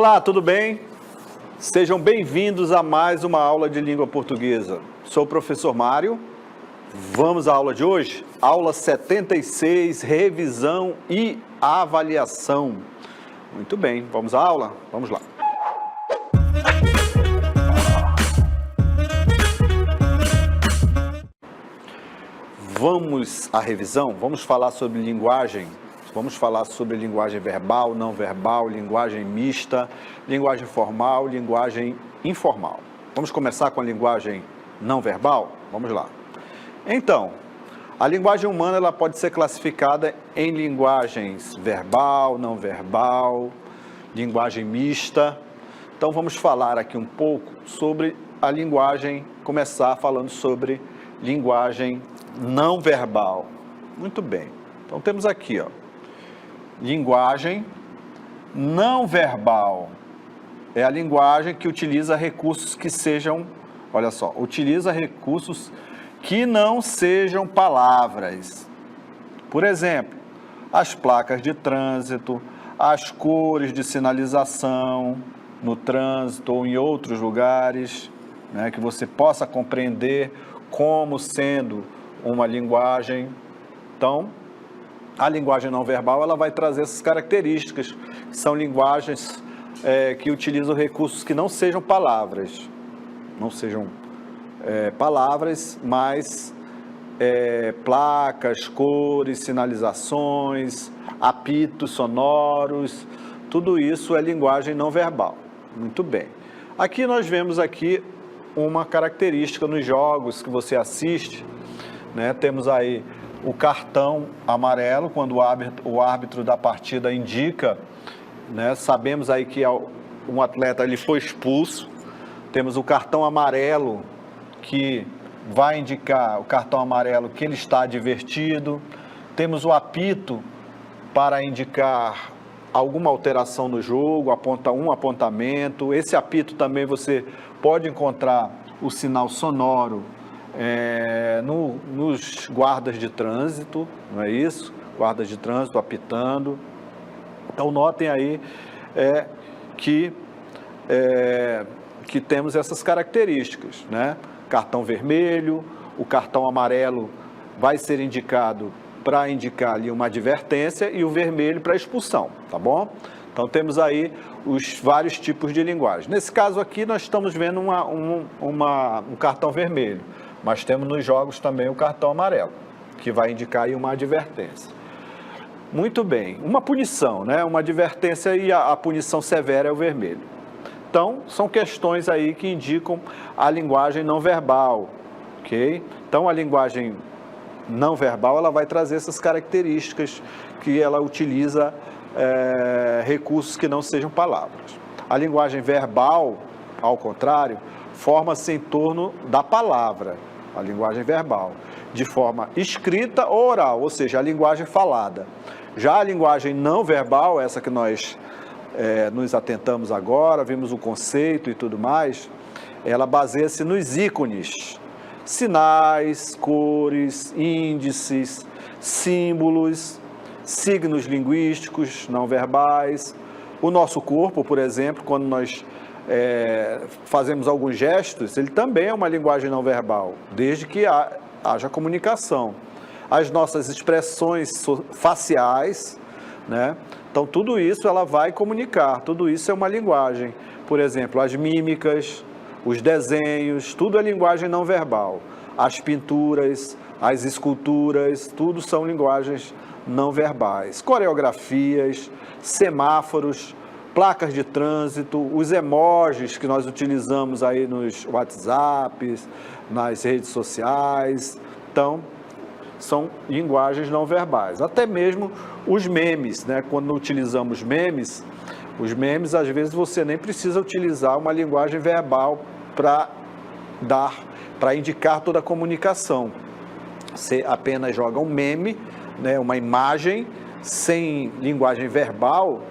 Olá, tudo bem? Sejam bem-vindos a mais uma aula de língua portuguesa. Sou o professor Mário. Vamos à aula de hoje? Aula 76, revisão e avaliação. Muito bem, vamos à aula? Vamos lá. Vamos à revisão? Vamos falar sobre linguagem. Vamos falar sobre linguagem verbal, não verbal, linguagem mista, linguagem formal, linguagem informal. Vamos começar com a linguagem não verbal? Vamos lá. Então, a linguagem humana ela pode ser classificada em linguagens verbal, não verbal, linguagem mista. Então, vamos falar aqui um pouco sobre a linguagem, começar falando sobre linguagem não verbal. Muito bem. Então, temos aqui, ó. Linguagem não verbal é a linguagem que utiliza recursos que sejam, olha só, utiliza recursos que não sejam palavras. Por exemplo, as placas de trânsito, as cores de sinalização no trânsito ou em outros lugares, né, que você possa compreender como sendo uma linguagem. Então, a linguagem não verbal ela vai trazer essas características, que são linguagens que utilizam recursos que não sejam palavras, mas placas, cores, sinalizações, apitos sonoros, tudo isso é linguagem não verbal. Muito bem. Aqui nós vemos aqui uma característica nos jogos que você assiste, né? Temos aí o cartão amarelo, quando o árbitro da partida indica, né? Sabemos aí que um atleta ele foi expulso. Temos o cartão amarelo, que vai indicar o cartão amarelo que ele está advertido. Temos o apito para indicar alguma alteração no jogo, aponta um apontamento. Esse apito também você pode encontrar o sinal sonoro nos guardas de trânsito, não é isso? Guardas de trânsito apitando. Então, notem aí que temos essas características, né? Cartão vermelho, o cartão amarelo vai ser indicado para indicar ali uma advertência e o vermelho para expulsão, tá bom? Então, temos aí os vários tipos de linguagem. Nesse caso aqui, nós estamos vendo um cartão vermelho. Mas temos nos jogos também o cartão amarelo, que vai indicar aí uma advertência. Muito bem, uma punição, né? Uma advertência e a punição severa é o vermelho. Então, são questões aí que indicam a linguagem não verbal, ok? Então, a linguagem não verbal, ela vai trazer essas características que ela utiliza recursos que não sejam palavras. A linguagem verbal, ao contrário, forma-se em torno da palavra, a linguagem verbal, de forma escrita ou oral, ou seja, a linguagem falada. Já a linguagem não verbal, essa que nós nos atentamos agora, vimos o conceito e tudo mais, ela baseia-se nos ícones, sinais, cores, índices, símbolos, signos linguísticos não verbais. O nosso corpo, por exemplo, quando nós fazemos alguns gestos, ele também é uma linguagem não verbal, desde que haja comunicação. As nossas expressões faciais, né? Então, tudo isso ela vai comunicar, tudo isso é uma linguagem. Por exemplo, as mímicas, os desenhos, tudo é linguagem não verbal. As pinturas, as esculturas, tudo são linguagens não verbais. Coreografias, semáforos, placas de trânsito, os emojis que nós utilizamos aí nos WhatsApps, nas redes sociais. Então, são linguagens não verbais. Até mesmo os memes, né? Quando utilizamos memes, os memes, às vezes, você nem precisa utilizar uma linguagem verbal para indicar toda a comunicação. Você apenas joga um meme, né? Uma imagem sem linguagem verbal,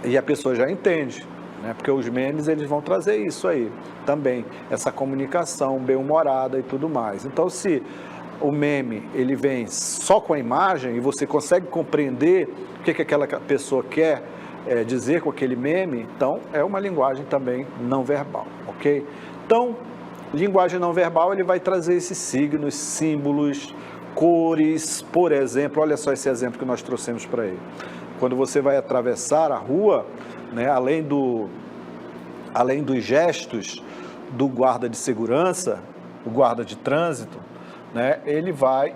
e a pessoa já entende, né? Porque os memes eles vão trazer isso aí também, essa comunicação bem-humorada e tudo mais. Então, se o meme ele vem só com a imagem e você consegue compreender o que aquela pessoa quer dizer com aquele meme, então é uma linguagem também não verbal, ok? Então, linguagem não verbal, ele vai trazer esses signos, símbolos, cores, por exemplo, olha só esse exemplo que nós trouxemos para ele. Quando você vai atravessar a rua, né, além dos gestos do guarda de segurança, o guarda de trânsito, né, ele vai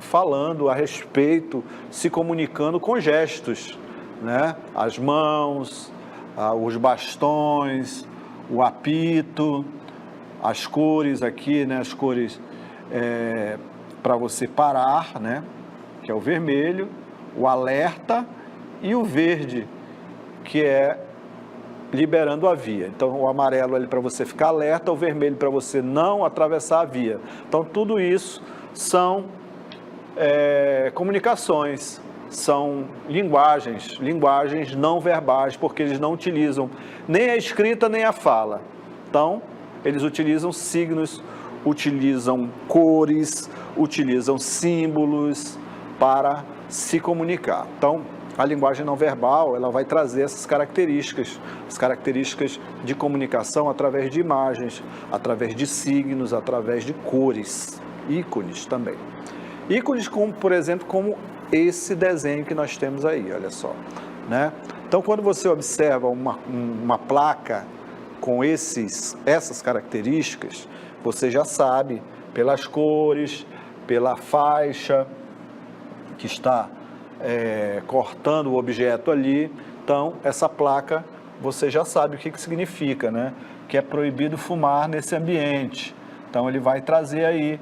falando a respeito, se comunicando com gestos, né, as mãos, os bastões, o apito, as cores aqui, né, as cores para você parar, né, que é o vermelho, o alerta e o verde, que é liberando a via. Então, o amarelo é para você ficar alerta, o vermelho para você não atravessar a via. Então, tudo isso são comunicações, são linguagens não verbais, porque eles não utilizam nem a escrita nem a fala. Então, eles utilizam signos, utilizam cores, utilizam símbolos para se comunicar. Então, a linguagem não verbal, ela vai trazer essas características, as características de comunicação através de imagens, através de signos, através de cores, ícones também. Ícones como, por exemplo, como esse desenho que nós temos aí, olha só, né? Então, quando você observa uma placa com essas características, você já sabe pelas cores, pela faixa que está cortando o objeto ali. Então, essa placa, você já sabe o que significa, né? Que é proibido fumar nesse ambiente. Então, ele vai trazer aí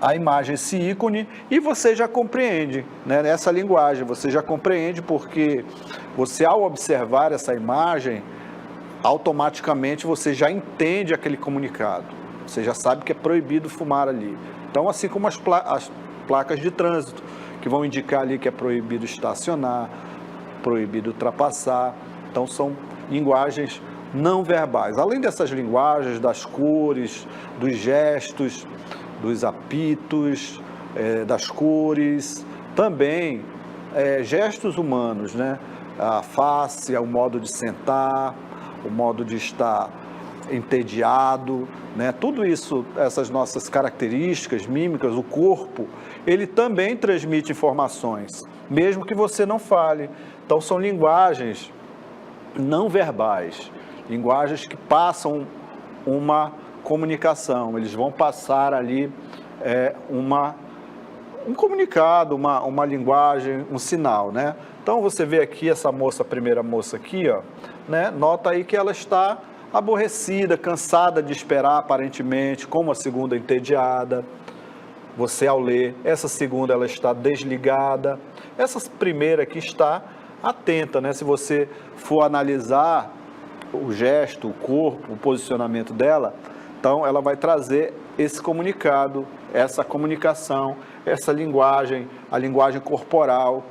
a imagem, esse ícone, e você já compreende, né? Nessa linguagem, você já compreende porque você, ao observar essa imagem, automaticamente você já entende aquele comunicado. Você já sabe que é proibido fumar ali. Então, assim como as placas de trânsito, que vão indicar ali que é proibido estacionar, proibido ultrapassar. Então, são linguagens não verbais. Além dessas linguagens, das cores, dos gestos, dos apitos, das cores, também gestos humanos, né? A face, o modo de sentar, o modo de estar entediado, né? Tudo isso, essas nossas características mímicas, o corpo, ele também transmite informações, mesmo que você não fale. Então, são linguagens não verbais, linguagens que passam uma comunicação, eles vão passar ali um comunicado, uma linguagem, um sinal, né? Então, você vê aqui essa moça, a primeira moça aqui, ó, né? Nota aí que ela está aborrecida, cansada de esperar aparentemente, como a segunda entediada. Você, ao ler, essa segunda ela está desligada, essa primeira aqui está atenta, né? Se você for analisar o gesto, o corpo, o posicionamento dela, então ela vai trazer esse comunicado, essa comunicação, essa linguagem, a linguagem corporal,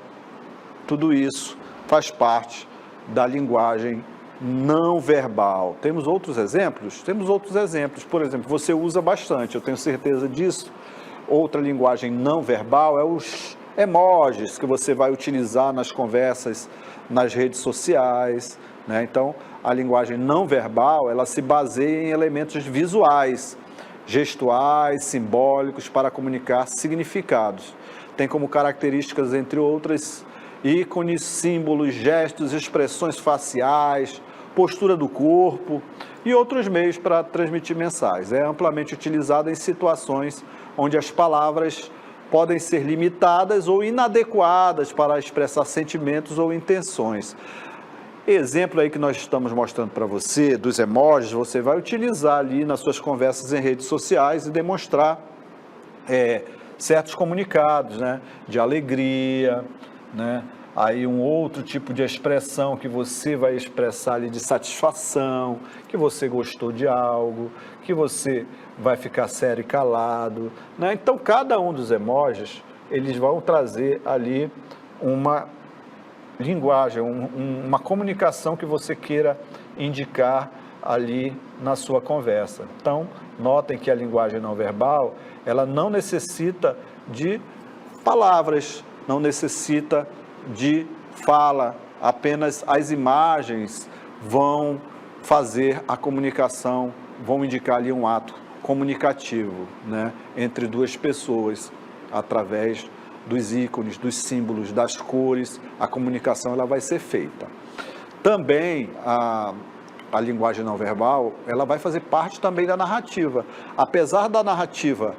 tudo isso faz parte da linguagem não verbal. Temos outros exemplos? Temos outros exemplos. Por exemplo, você usa bastante, eu tenho certeza disso. Outra linguagem não verbal é os emojis que você vai utilizar nas conversas, nas redes sociais, né? Então, a linguagem não verbal, ela se baseia em elementos visuais, gestuais, simbólicos, para comunicar significados. Tem como características, entre outras, ícones, símbolos, gestos, expressões faciais, postura do corpo e outros meios para transmitir mensagens. É amplamente utilizado em situações onde as palavras podem ser limitadas ou inadequadas para expressar sentimentos ou intenções. Exemplo aí que nós estamos mostrando para você, dos emojis, você vai utilizar ali nas suas conversas em redes sociais e demonstrar certos comunicados, né, de alegria, né, aí um outro tipo de expressão que você vai expressar ali de satisfação, que você gostou de algo, que você vai ficar sério e calado, né? Então, cada um dos emojis, eles vão trazer ali uma linguagem, uma comunicação que você queira indicar ali na sua conversa. Então, notem que a linguagem não verbal, ela não necessita de palavras, não necessita de fala, apenas as imagens vão fazer a comunicação, vão indicar ali um ato comunicativo, né, entre duas pessoas, através dos ícones, dos símbolos, das cores, a comunicação ela vai ser feita. Também a linguagem não verbal, ela vai fazer parte também da narrativa. Apesar da narrativa,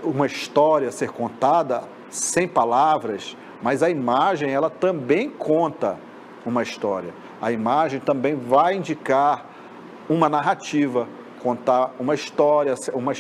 uma história ser contada sem palavras, mas a imagem ela também conta uma história. A imagem também vai indicar uma narrativa, contar uma história,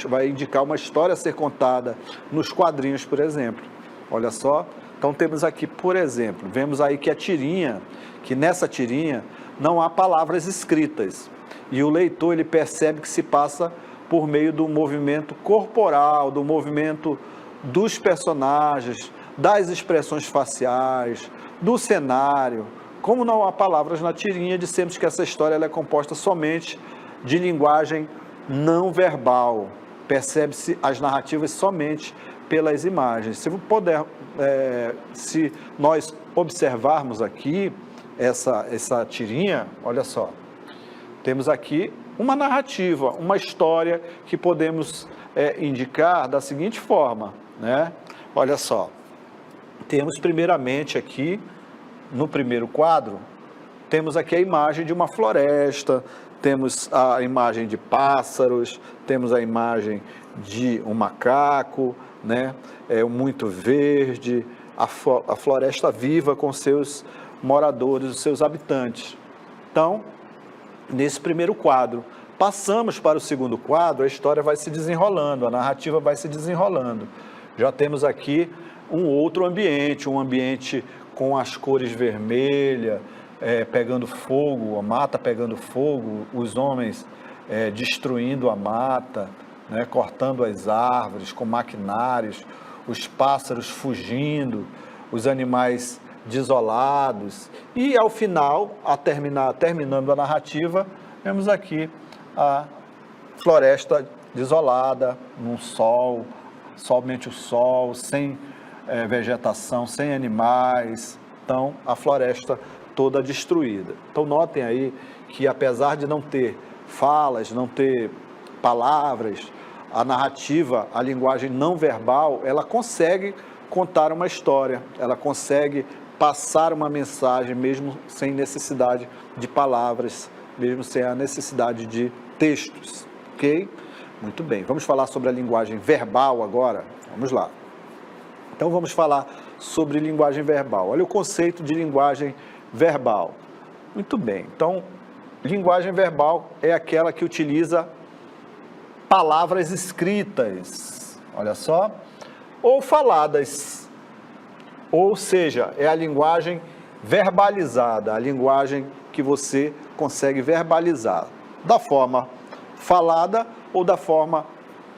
vai indicar uma história a ser contada nos quadrinhos, por exemplo. Olha só, então temos aqui, por exemplo, vemos aí que a tirinha, que nessa tirinha não há palavras escritas, e o leitor ele percebe que se passa por meio do movimento corporal, do movimento dos personagens, das expressões faciais, do cenário. Como não há palavras na tirinha, dissemos que essa história ela é composta somente de linguagem não verbal. Percebe-se as narrativas somente pelas imagens. Se nós observarmos aqui essa tirinha, olha só, temos aqui uma narrativa, uma história que podemos indicar da seguinte forma, né? Olha só, temos primeiramente aqui, no primeiro quadro, temos aqui a imagem de uma floresta, temos a imagem de pássaros, temos a imagem de um macaco, né? Muito verde, a floresta viva com seus moradores, os seus habitantes. Então, nesse primeiro quadro, passamos para o segundo quadro, a história vai se desenrolando, a narrativa vai se desenrolando. Já temos aqui um outro ambiente, um ambiente com as cores vermelha, pegando fogo, a mata pegando fogo, os homens destruindo a mata, né, cortando as árvores com maquinários, os pássaros fugindo, os animais desolados, e ao final, terminando a narrativa, vemos aqui a floresta desolada, num sol, somente o sol, sem vegetação, sem animais, então a floresta toda destruída. Então notem aí que apesar de não ter falas, não ter palavras, a narrativa, a linguagem não verbal, ela consegue contar uma história, ela consegue passar uma mensagem mesmo sem necessidade de palavras, mesmo sem a necessidade de textos, ok? Muito bem, vamos falar sobre a linguagem verbal agora? Vamos lá. Então vamos falar sobre linguagem verbal. Olha o conceito de linguagem verbal. Muito bem, então linguagem verbal é aquela que utiliza palavras escritas, olha só, ou faladas. Ou seja, é a linguagem verbalizada, a linguagem que você consegue verbalizar, da forma falada ou da forma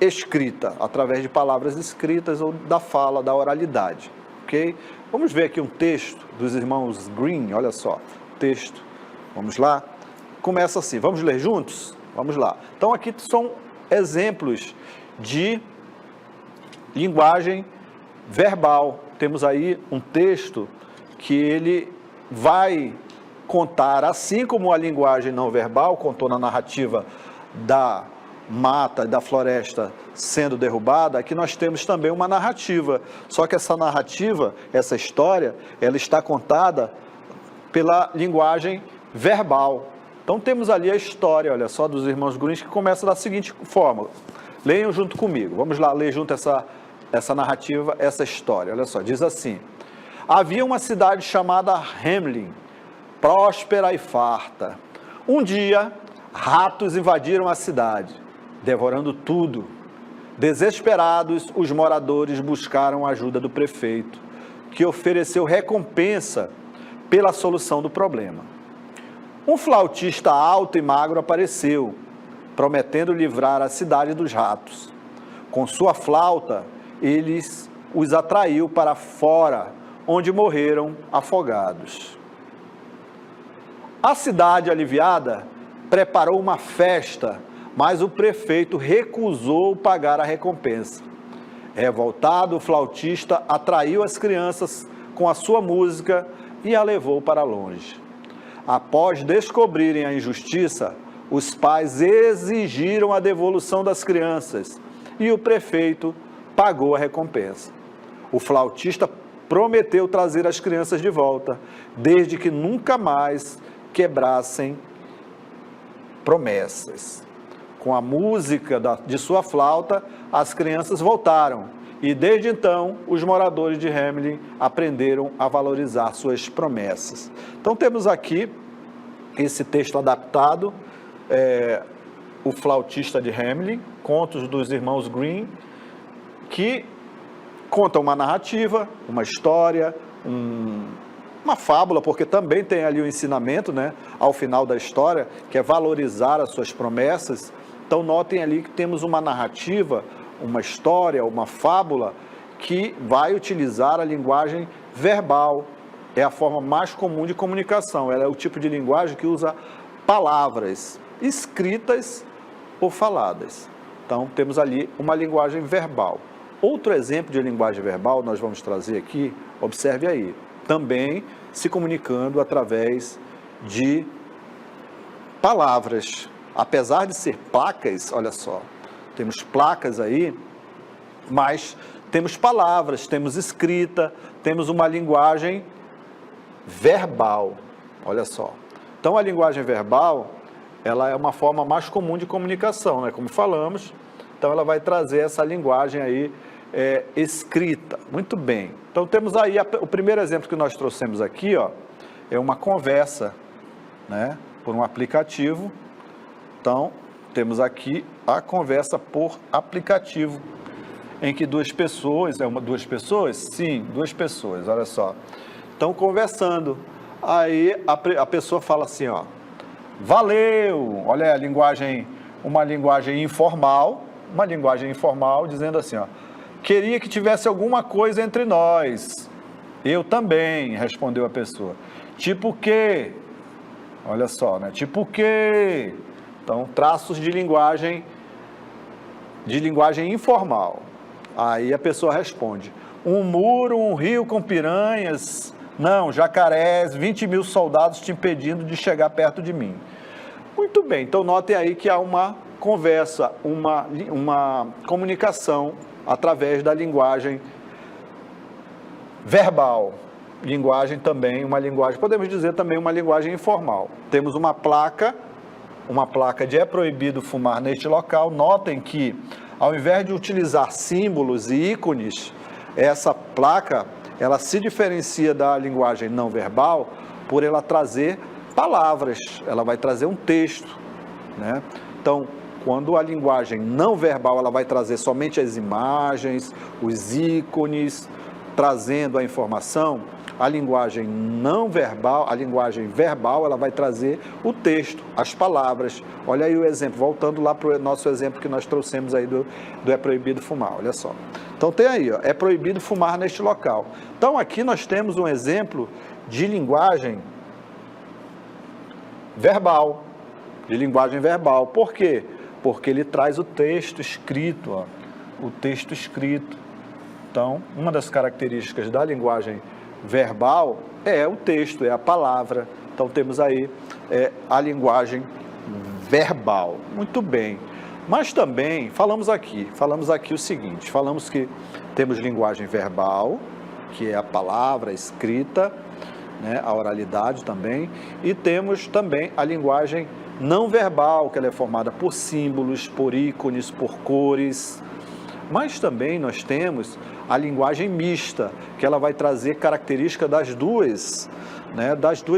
escrita, através de palavras escritas ou da fala, da oralidade, ok? Vamos ver aqui um texto dos irmãos Green, olha só, texto, vamos lá? Começa assim, vamos ler juntos? Vamos lá. Então aqui são exemplos de linguagem verbal. Temos aí um texto que ele vai contar, assim como a linguagem não verbal contou na narrativa da mata, da floresta sendo derrubada, aqui nós temos também uma narrativa, só que essa narrativa, essa história, ela está contada pela linguagem verbal. Então temos ali a história, olha só, dos irmãos Grimm, que começa da seguinte forma, leiam junto comigo, vamos lá ler junto essa narrativa, essa história, olha só, diz assim: havia uma cidade chamada Hamelin, próspera e farta. Um dia, ratos invadiram a cidade, devorando tudo. Desesperados, os moradores buscaram a ajuda do prefeito, que ofereceu recompensa pela solução do problema. Um flautista alto e magro apareceu, prometendo livrar a cidade dos ratos. Com sua flauta, ele os atraiu para fora, onde morreram afogados. A cidade, aliviada, preparou uma festa, mas o prefeito recusou pagar a recompensa. Revoltado, o flautista atraiu as crianças com a sua música e a levou para longe. Após descobrirem a injustiça, os pais exigiram a devolução das crianças e o prefeito pagou a recompensa. O flautista prometeu trazer as crianças de volta, desde que nunca mais quebrassem promessas. Com a música de sua flauta, as crianças voltaram e desde então os moradores de Hamelin aprenderam a valorizar suas promessas. Então temos aqui esse texto adaptado, O Flautista de Hamelin, contos dos irmãos Grimm, que conta uma narrativa, uma história, uma fábula, porque também tem ali o ensinamento, né, ao final da história, que é valorizar as suas promessas. Então notem ali que temos uma narrativa, uma história, uma fábula, que vai utilizar a linguagem verbal. É a forma mais comum de comunicação, ela é o tipo de linguagem que usa palavras escritas ou faladas. Então temos ali uma linguagem verbal. Outro exemplo de linguagem verbal nós vamos trazer aqui, observe aí, também se comunicando através de palavras. Apesar de ser placas, olha só, temos placas aí, mas temos palavras, temos escrita, temos uma linguagem verbal, olha só. Então a linguagem verbal, ela é uma forma mais comum de comunicação, né? Como falamos, então ela vai trazer essa linguagem aí escrita. Muito bem. Então temos aí o primeiro exemplo que nós trouxemos aqui, ó, é uma conversa, né, por um aplicativo. Então temos aqui a conversa por aplicativo, em que duas pessoas, duas pessoas? Sim, duas pessoas, olha só. Estão conversando. Aí a pessoa fala assim, ó, valeu, olha a linguagem, uma linguagem informal, dizendo assim, ó, queria que tivesse alguma coisa entre nós. Eu também, respondeu a pessoa. Tipo o quê? Olha só, né? Tipo o quê? Então, traços de linguagem informal. Aí a pessoa responde, um muro, um rio com piranhas, não, jacarés, 20 mil soldados te impedindo de chegar perto de mim. Muito bem, então notem aí que há uma conversa, uma comunicação através da linguagem verbal. Linguagem também, podemos dizer também uma linguagem informal. Temos uma placa de é proibido fumar neste local. Notem que, ao invés de utilizar símbolos e ícones, essa placa, ela se diferencia da linguagem não verbal por ela trazer palavras, ela vai trazer um texto, né? Então, quando a linguagem não verbal, ela vai trazer somente as imagens, os ícones, trazendo a informação, a linguagem não verbal, a linguagem verbal, ela vai trazer o texto, as palavras. Olha aí o exemplo, voltando lá para o nosso exemplo que nós trouxemos aí do é proibido fumar, olha só. Então tem aí, ó, é proibido fumar neste local. Então aqui nós temos um exemplo de linguagem verbal, Por quê? Porque ele traz o texto escrito, ó, o texto escrito. Então, uma das características da linguagem verbal é o texto, é a palavra. Então, temos aí a linguagem verbal. Muito bem. Mas também, falamos aqui o seguinte, falamos que temos linguagem verbal, que é a palavra, a escrita, né, a oralidade também, e temos também a linguagem não verbal, que ela é formada por símbolos, por ícones, por cores. Mas também nós temos a linguagem mista, que ela vai trazer característica das duas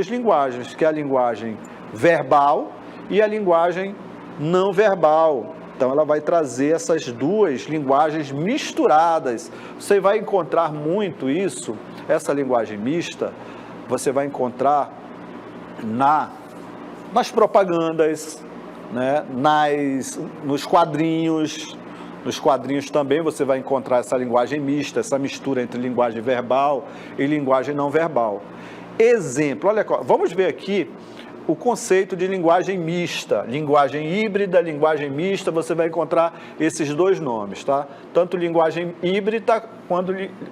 linguagens, que é a linguagem verbal e a linguagem não verbal. Então ela vai trazer essas duas linguagens misturadas. Você vai encontrar muito isso, essa linguagem mista, você vai encontrar nas propagandas, né, nos quadrinhos. Nos quadrinhos também você vai encontrar essa linguagem mista, essa mistura entre linguagem verbal e linguagem não verbal. Exemplo, olha, vamos ver aqui o conceito de linguagem mista, linguagem híbrida, linguagem mista, você vai encontrar esses dois nomes, tá? Tanto linguagem híbrida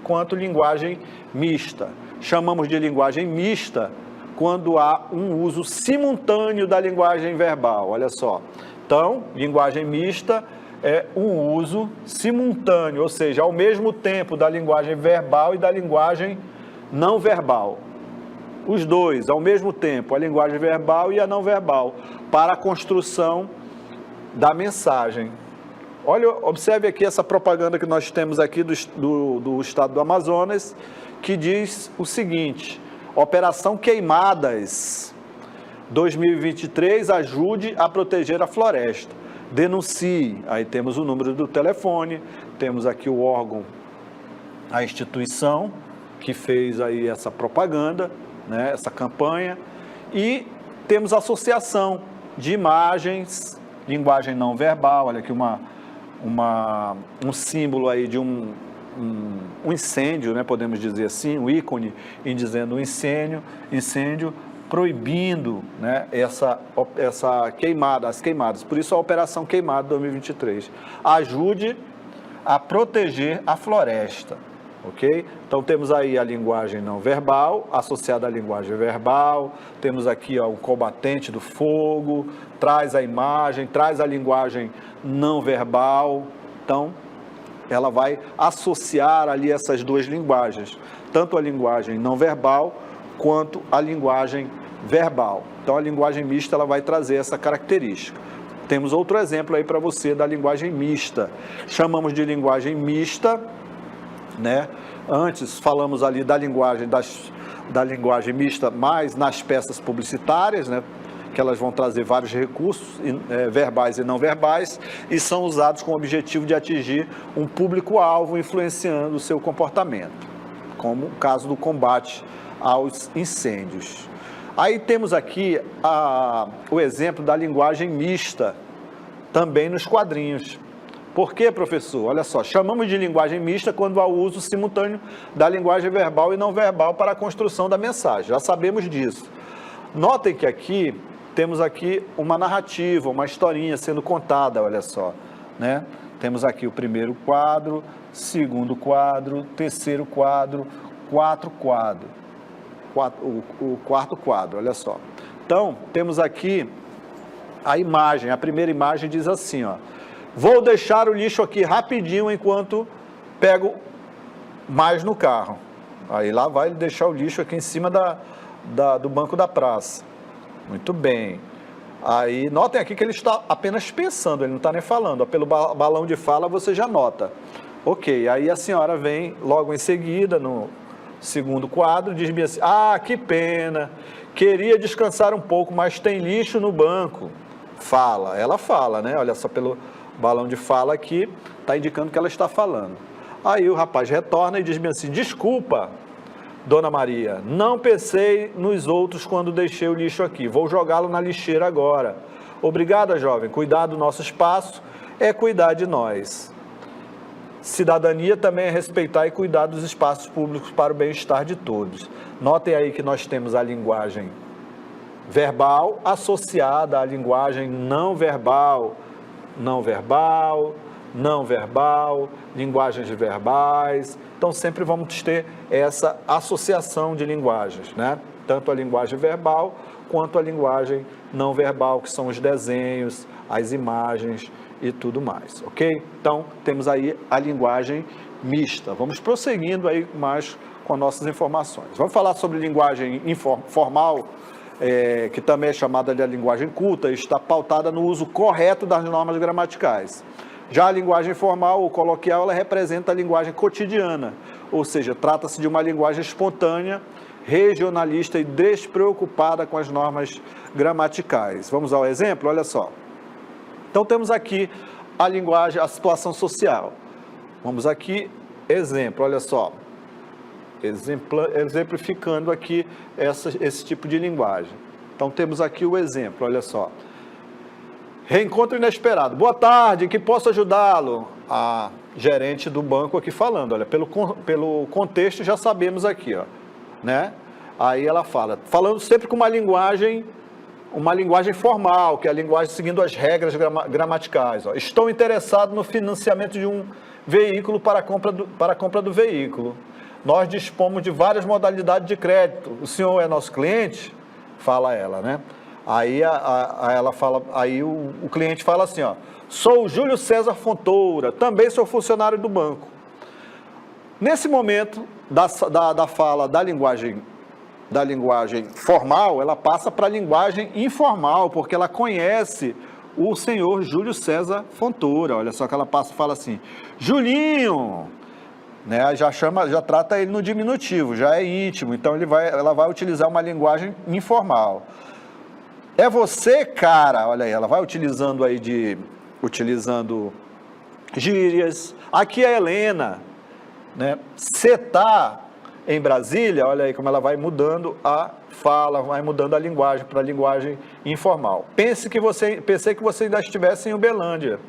quanto linguagem mista. Chamamos de linguagem mista quando há um uso simultâneo da linguagem verbal, olha só. Então, linguagem mista é um uso simultâneo, ou seja, ao mesmo tempo da linguagem verbal e da linguagem não verbal. Os dois, ao mesmo tempo, a linguagem verbal e a não verbal, para a construção da mensagem. Observe aqui essa propaganda que nós temos aqui do estado do Amazonas, que diz o seguinte: Operação Queimadas 2023, ajude a proteger a floresta. Denuncie. Aí temos o número do telefone, temos aqui o órgão, a instituição que fez aí essa propaganda, né, essa campanha, e temos a associação de imagens, linguagem não verbal, olha aqui um símbolo aí de um incêndio, né, podemos dizer assim, um ícone em dizendo um incêndio, proibindo, né, essa queimada, as queimadas. Por isso a Operação Queimada 2023. Ajude a proteger a floresta. Ok? Então temos aí a linguagem não verbal, associada à linguagem verbal, temos aqui o combatente do fogo, traz a imagem, traz a linguagem não verbal. Então, ela vai associar ali essas duas linguagens, tanto a linguagem não verbal quanto a linguagem verbal. Então, a linguagem mista ela vai trazer essa característica. Temos outro exemplo aí para você da linguagem mista. Chamamos de linguagem mista, né? Antes falamos ali da linguagem mista mais nas peças publicitárias, né? Que elas vão trazer vários recursos verbais e não verbais e são usados com o objetivo de atingir um público-alvo influenciando o seu comportamento, como o caso do combate aos incêndios. Aí temos aqui o exemplo da linguagem mista, também nos quadrinhos. Por quê, professor? Olha só, chamamos de linguagem mista quando há o uso simultâneo da linguagem verbal e não verbal para a construção da mensagem. Já sabemos disso. Notem que aqui temos aqui uma narrativa, uma historinha sendo contada, olha só, né? Temos aqui o primeiro quadro, segundo quadro, terceiro quadro, o quarto quadro, olha só. Então, temos aqui a imagem, a primeira imagem diz assim, ó: vou deixar o lixo aqui rapidinho enquanto pego mais no carro. Aí lá vai deixar o lixo aqui em cima do banco da praça. Muito bem. Aí, notem aqui que ele está apenas pensando, ele não está nem falando. Pelo balão de fala você já nota. Ok, aí a senhora vem logo em seguida, no segundo quadro, diz-me assim: ah, que pena, queria descansar um pouco, mas tem lixo no banco. Ela fala, né? Olha só, pelo balão de fala aqui, está indicando que ela está falando. Aí o rapaz retorna e diz-me assim: desculpa, Dona Maria, não pensei nos outros quando deixei o lixo aqui, vou jogá-lo na lixeira agora. Obrigada, jovem, cuidar do nosso espaço é cuidar de nós. Cidadania também é respeitar e cuidar dos espaços públicos para o bem-estar de todos. Notem aí que nós temos a linguagem verbal associada à linguagem não verbal, linguagens verbais. Então, sempre vamos ter essa associação de linguagens, né? Tanto a linguagem verbal quanto a linguagem não verbal, que são os desenhos, as imagens e tudo mais, ok? Então, temos aí a linguagem mista. Vamos prosseguindo aí mais com as nossas informações. Vamos falar sobre linguagem informal, que também é chamada de linguagem culta, e está pautada no uso correto das normas gramaticais. Já a linguagem formal ou coloquial, ela representa a linguagem cotidiana, ou seja, trata-se de uma linguagem espontânea, regionalista e despreocupada com as normas gramaticais. Vamos ao exemplo? Olha só. Então, temos aqui a linguagem, a situação social. Vamos aqui, exemplo, olha só. Exemplificando aqui esse tipo de linguagem. Então, temos aqui o exemplo, olha só. Reencontro inesperado. Boa tarde, que posso ajudá-lo? A gerente do banco aqui falando, olha, pelo contexto já sabemos aqui, ó, né? Aí ela falando sempre com uma linguagem uma linguagem formal, que é a linguagem seguindo as regras gramaticais. Ó. Estou interessado no financiamento de um veículo para a compra do veículo. Nós dispomos de várias modalidades de crédito. O senhor é nosso cliente? Fala ela, né? Aí ela fala, aí o cliente fala assim, ó, sou o Júlio César Fontoura, também sou funcionário do banco. Nesse momento da fala da linguagem formal, ela passa para a linguagem informal, porque ela conhece o senhor Júlio César Fontoura. Olha só que ela fala assim, Julinho, né? Já trata ele no diminutivo, já é íntimo, então ela vai utilizar uma linguagem informal. É você, cara, olha aí, ela vai utilizando gírias. Aqui é a Helena, né? Você tá em Brasília, olha aí como ela vai mudando a fala, vai mudando a linguagem para a linguagem informal. Pensei que você ainda estivesse em Uberlândia.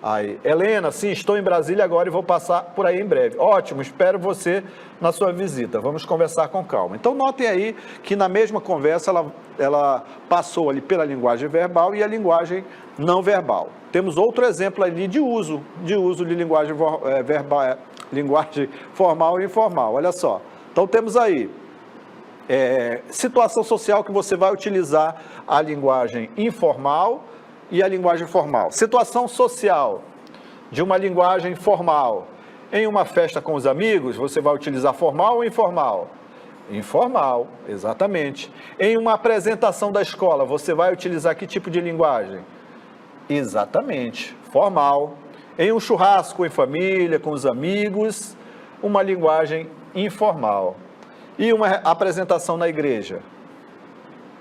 Aí, Helena, sim, estou em Brasília agora e vou passar por aí em breve. Ótimo, espero você na sua visita. Vamos conversar com calma. Então, notem aí que na mesma conversa ela passou ali pela linguagem verbal e a linguagem não verbal. Temos outro exemplo ali de uso de linguagem verbal, linguagem formal e informal. Olha só. Então, temos aí situação social que você vai utilizar a linguagem informal e a linguagem formal. Situação social de uma linguagem formal. Em uma festa com os amigos, você vai utilizar formal ou informal? Informal, exatamente. Em uma apresentação da escola, você vai utilizar que tipo de linguagem? Exatamente, formal. Em um churrasco em família, com os amigos, uma linguagem informal. E uma apresentação na igreja?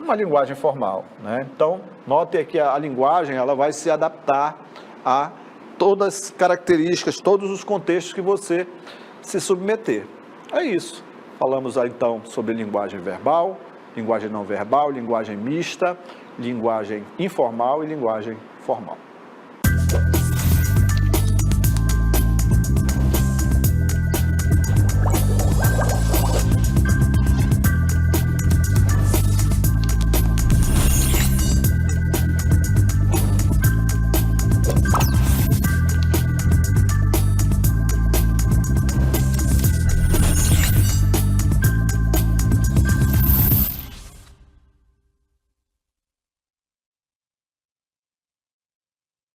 Uma linguagem formal, né? Então, note que a linguagem ela vai se adaptar a todas as características, todos os contextos que você se submeter. É isso. Falamos então sobre linguagem verbal, linguagem não verbal, linguagem mista, linguagem informal e linguagem formal.